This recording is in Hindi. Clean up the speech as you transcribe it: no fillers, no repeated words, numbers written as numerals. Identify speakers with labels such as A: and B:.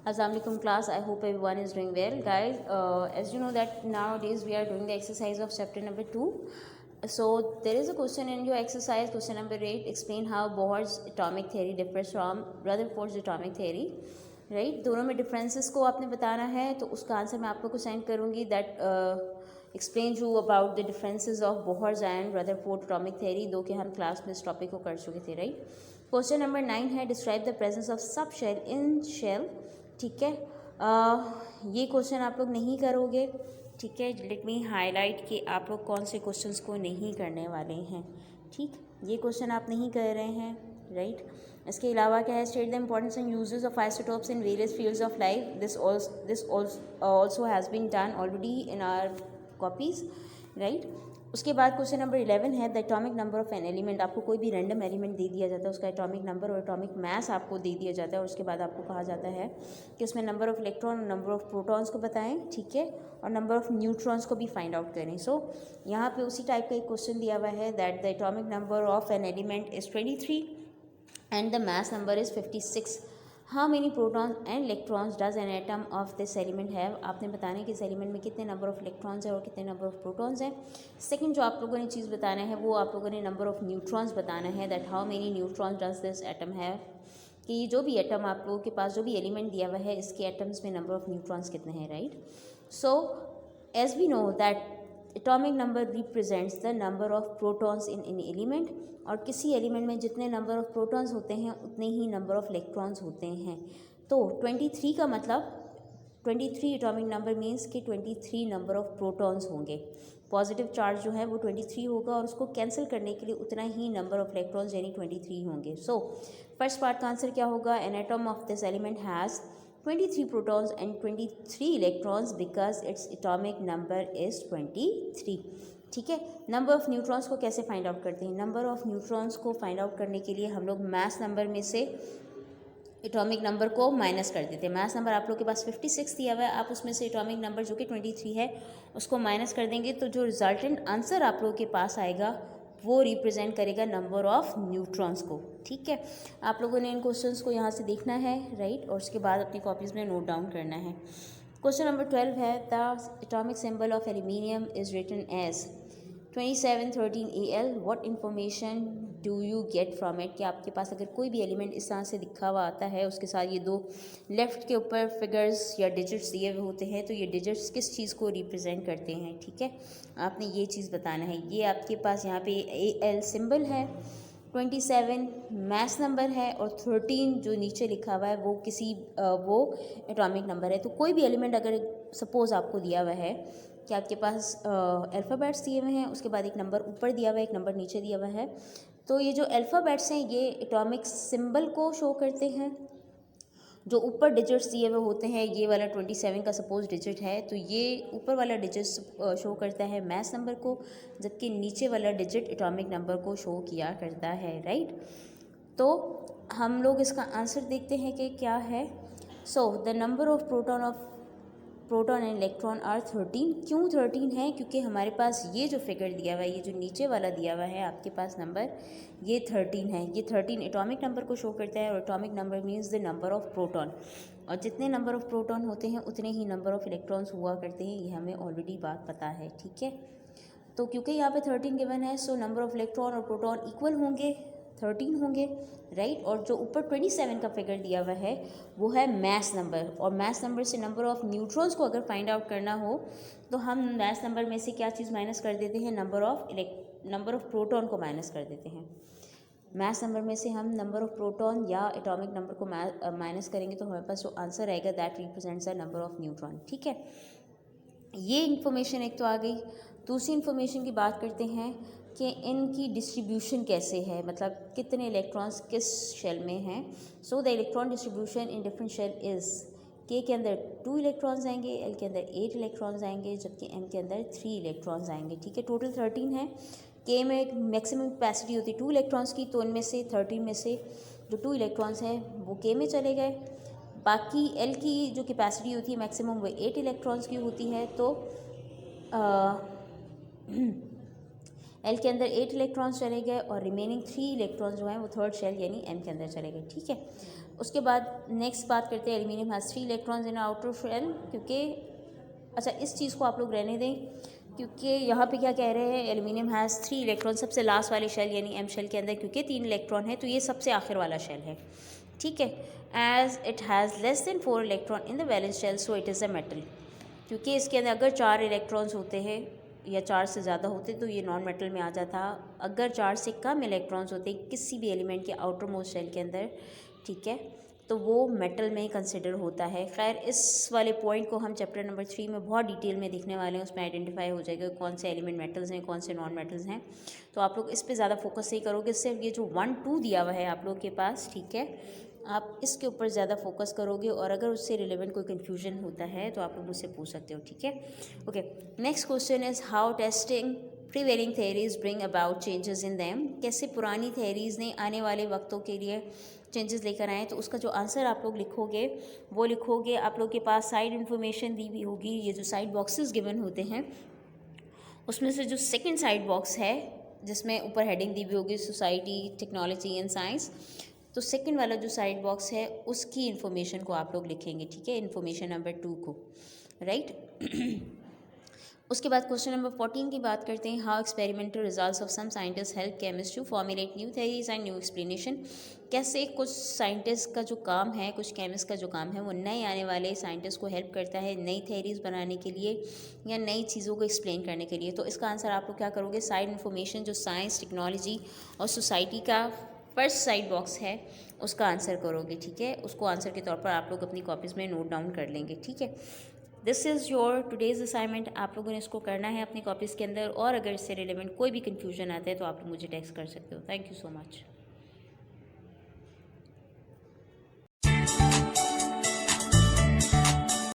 A: Assalamualaikum class. I hope everyone is doing well, guys. As you know that nowadays we are doing the exercise of chapter number 2. So there is a question in your exercise, question number 8. Explain how Bohr's atomic theory differs from Rutherford's atomic theory. Right दोनों में डिफरेंसेस को आपने बताना है, तो उसका आंसर मैं आप लोग को सेंड करूँगी. That explain you about the differences of Bohr's and Rutherford atomic theory, दो के हम क्लास में इस टॉपिक को कर चुके थे. राइट क्वेश्चन नंबर 9 है describe the presence of sub shell in shell. ठीक है, ये क्वेश्चन आप लोग नहीं करोगे. ठीक है, लेट मी हाईलाइट कि आप लोग कौन से क्वेश्चंस को नहीं करने वाले हैं. ठीक, ये क्वेश्चन आप नहीं कर रहे हैं. राइट इसके अलावा क्या है, state the importance and uses of isotopes in various fields of life. This also has been done already in our copies. Right उसके बाद क्वेश्चन नंबर 11 है the atomic number of an element. आपको कोई भी रैंडम एलिमेंट दे दिया जाता है, उसका एटॉमिक नंबर और एटॉमिक मास आपको दे दिया जाता है, और उसके बाद आपको कहा जाता है कि उसमें नंबर ऑफ इलेक्ट्रॉन और नंबर ऑफ प्रोटॉन्स को बताएं. ठीक है, और नंबर ऑफ न्यूट्रॉन्स को भी फाइंड आउट करें. सो यहाँ पे उसी टाइप का एक क्वेश्चन दिया हुआ है that the atomic number of an element is 23 and the mass number is 56. How many protons and electrons does an atom of this element have? आपने बताना है कि इस एलिमेंट में कितने नंबर ऑफ इलेक्ट्रॉन्स हैं और कितने नंबर ऑफ प्रोटॉन्स हैं. सेकंड जो आप लोगों ने चीज़ बताना है वो आप लोगों ने नंबर ऑफ न्यूट्रॉन्स बताना है. That how many neutrons does this atom have, कि ये जो भी एटम आप लोगों के पास जो भी एलिमेंट दिया हुआ है इसके एटम्स में नंबर ऑफ न्यूट्रॉन्स कितने हैं. Right so as we know that atomic number represents the number of protons in any element, और किसी एलिमेंट में जितने नंबर ऑफ प्रोटॉन्स होते हैं उतने ही नंबर ऑफ इलेक्ट्रॉन्स होते हैं. तो 23 का मतलब 23 एटॉमिक नंबर मीन्स कि 23 नंबर ऑफ प्रोटॉन्स होंगे. पॉजिटिव चार्ज जो है वो 23 होगा, और उसको कैंसिल करने के लिए उतना ही नंबर ऑफ इलेक्ट्रॉन्स यानी 23 होंगे. सो फर्स्ट पार्ट का आंसर क्या होगा, an atom of this element has 23 protons and 23 electrons because its atomic number is 23. ठीक है, नंबर ऑफ़ न्यूट्रॉन्स को कैसे फाइंड आउट करते हैं. नंबर ऑफ़ न्यूट्रॉन्स को फाइंड आउट करने के लिए हम लोग मास नंबर में से एटॉमिक नंबर को माइनस कर देते हैं. मास नंबर आप लोग के पास 56 दिया हुआ है, आप उसमें से एटॉमिक नंबर जो कि 23 है उसको माइनस कर देंगे, तो जो रिजल्टेंट आंसर आप लोगों के पास आएगा वो रिप्रेजेंट करेगा नंबर ऑफ़ न्यूट्रॉन्स को. ठीक है, आप लोगों ने इन क्वेश्चंस को यहाँ से देखना है. राइट और उसके बाद अपनी कॉपीज़ में नोट डाउन करना है. क्वेश्चन नंबर 12 है the atomic symbol of aluminium is written as 2713 AL. What information do you get from it, कि आपके पास अगर कोई भी एलिमेंट इस तरह से लिखा हुआ आता है, उसके साथ ये दो लेफ़्ट के ऊपर फिगर्स या डिजिट्स दिए हुए होते हैं, तो ये डिजिट्स किस चीज़ को रिप्रेजेंट करते हैं. ठीक है, आपने ये चीज़ बताना है. ये आपके पास यहाँ पे AL सिंबल है, 27 मैथ्स नंबर है, और 13 जो नीचे लिखा हुआ है वो किसी वो एटॉमिक नंबर है. तो कोई भी एलिमेंट अगर सपोज़ आपको दिया हुआ है कि आपके पास अल्फ़ाबेट्स दिए हुए हैं, उसके बाद एक नंबर ऊपर दिया हुआ है, एक नंबर नीचे दिया हुआ है, तो ये जो अल्फ़ाबेट्स हैं ये एटॉमिक सिंबल को शो करते हैं. जो ऊपर डिजिट्स दिए हुए होते हैं, ये वाला 27 का सपोज डिजिट है, तो ये ऊपर वाला डिजिट शो करता है मैथ्स नंबर को, जबकि नीचे वाला डिजिट एटॉमिक नंबर को शो किया करता है. राइट तो हम लोग इसका आंसर देखते हैं कि क्या है. So the number of proton and electron are 13. क्यों 13 है, क्योंकि हमारे पास ये जो फिगर दिया हुआ है, ये जो नीचे वाला दिया हुआ है आपके पास नंबर, ये 13 है. ये 13 एटॉमिक नंबर को शो करता है, और atomic number means the number of proton, और जितने नंबर ऑफ प्रोटॉन होते हैं उतने ही नंबर ऑफ इलेक्ट्रॉन्स हुआ करते हैं. ये हमें ऑलरेडी बात पता है. ठीक है, तो क्योंकि यहाँ पे 13 गिवन है, सो नंबर ऑफ इलेक्ट्रॉन और प्रोटॉन इक्वल होंगे, 13 होंगे. राइट और जो ऊपर 27 का फिगर दिया हुआ है वो है मैथ्स नंबर, और मैथ्स नंबर से नंबर ऑफ़ न्यूट्रॉन्स को अगर फाइंड आउट करना हो तो हम मैथ्स नंबर में से क्या चीज़ माइनस कर देते हैं, नंबर ऑफ़ प्रोटॉन को माइनस कर देते हैं. मैथ्स नंबर में से हम नंबर ऑफ़ प्रोटॉन या एटॉमिक नंबर को माइनस करेंगे, तो हमारे पास जो आंसर आएगा that represents the number of neutron. ठीक है, ये इन्फॉर्मेशन एक तो आ गई. दूसरी इन्फॉर्मेशन की बात करते हैं कि इनकी डिस्ट्रीब्यूशन कैसे है, मतलब कितने इलेक्ट्रॉन्स किस शेल में हैं. So the electron distribution in different shell is के अंदर 2 इलेक्ट्रॉन्स आएंगे, एल के अंदर 8 इलेक्ट्रॉन्स आएंगे, जबकि एम के अंदर 3 इलेक्ट्रॉन्स आएंगे. ठीक है, टोटल 13 है. के में एक मैक्सिमम कैपेसिटी होती है 2 इलेक्ट्रॉन्स की, तो इनमें से 13 में से जो 2 इलेक्ट्रॉन्स हैं वो के में चले गए. बाकी एल की जो कैपेसिटी होती है मैक्सिमम वो 8 इलेक्ट्रॉन्स की होती है. तो एल के अंदर 8 इलेक्ट्रॉन्स चले गए और रिमेनिंग 3 इलेक्ट्रॉन्स जो हैं वो थर्ड शेल यानी एम के अंदर चले गए, ठीक है। उसके बाद नेक्स्ट बात करते हैं aluminium has 3 electrons in outer shell, क्योंकि अच्छा इस चीज़ को आप लोग रहने दें, क्योंकि यहाँ पे क्या कह रहे हैं, एल्यूमिनियम हैज़ 3 इलेक्ट्रॉन, सबसे लास्ट वाली शेल यानी एम शेल के अंदर क्योंकि 3 इलेक्ट्रॉन है तो ये सबसे आखिर वाला शेल है, ठीक है। As it has less than 4 electron in the valence shell so it is a metal, क्योंकि इसके अंदर अगर 4 इलेक्ट्रॉन्स होते हैं या 4 से ज़्यादा होते तो ये नॉन मेटल में आ जाता। अगर 4 से कम इलेक्ट्रॉन्स होते किसी भी एलिमेंट के आउटर मोस्ट शेल के अंदर, ठीक है, तो वो मेटल में कंसिडर होता है। खैर इस वाले पॉइंट को हम चैप्टर नंबर 3 में बहुत डिटेल में देखने वाले हैं, उसमें आइडेंटिफाई हो जाएगा कौन से एलिमेंट मेटल्स हैं कौन से नॉन मेटल्स हैं। तो आप लोग इस पे ज़्यादा फोकस नहीं करोगे, सिर्फ ये जो 1 2 दिया हुआ है आप लोग के पास, ठीक है, आप इसके ऊपर ज़्यादा फोकस करोगे और अगर उससे रिलेवेंट कोई कन्फ्यूजन होता है तो आप लोग मुझसे पूछ सकते हो, ठीक है। Okay, next question is how testing prevailing theories bring about changes in them, कैसे पुरानी थेरीज़ ने आने वाले वक्तों के लिए चेंजेस लेकर आए। तो उसका जो आंसर आप लोग लिखोगे वो लिखोगे, आप लोग के पास साइड इन्फॉर्मेशन दी हुई होगी, ये जो साइड बॉक्सेस गिवन होते हैं उसमें से जो सेकंड साइड बॉक्स है जिसमें ऊपर हेडिंग दी हुई होगी सोसाइटी टेक्नोलॉजी एंड साइंस, तो सेकंड वाला जो साइड बॉक्स है उसकी इन्फॉर्मेशन को आप लोग लिखेंगे, ठीक है, इन्फॉर्मेशन नंबर 2 को, राइट। उसके बाद क्वेश्चन नंबर 14 की बात करते हैं, how experimental results of some scientist help chemist to formulate new theories and new explanation, कैसे कुछ साइंटिस्ट का जो काम है, कुछ केमिस्ट का जो काम है वो नए आने वाले साइंटिस्ट को हेल्प करता है नई थेरीज बनाने के लिए या नई चीज़ों को एक्सप्लेन करने के लिए। तो इसका आंसर आप लोग क्या करोगे, साइड इन्फॉर्मेशन जो साइंस टेक्नोलॉजी और सोसाइटी का फर्स्ट साइड बॉक्स है उसका आंसर करोगे, ठीक है। उसको आंसर के तौर पर आप लोग अपनी कॉपीज़ में नोट डाउन कर लेंगे, ठीक है। This is your today's assignment, आप लोगों ने इसको करना है अपनी कॉपीज़ के अंदर, और अगर इससे रिलेवेंट कोई भी कन्फ्यूजन आता है तो आप लोग मुझे टेक्स्ट कर सकते हो। Thank you so much.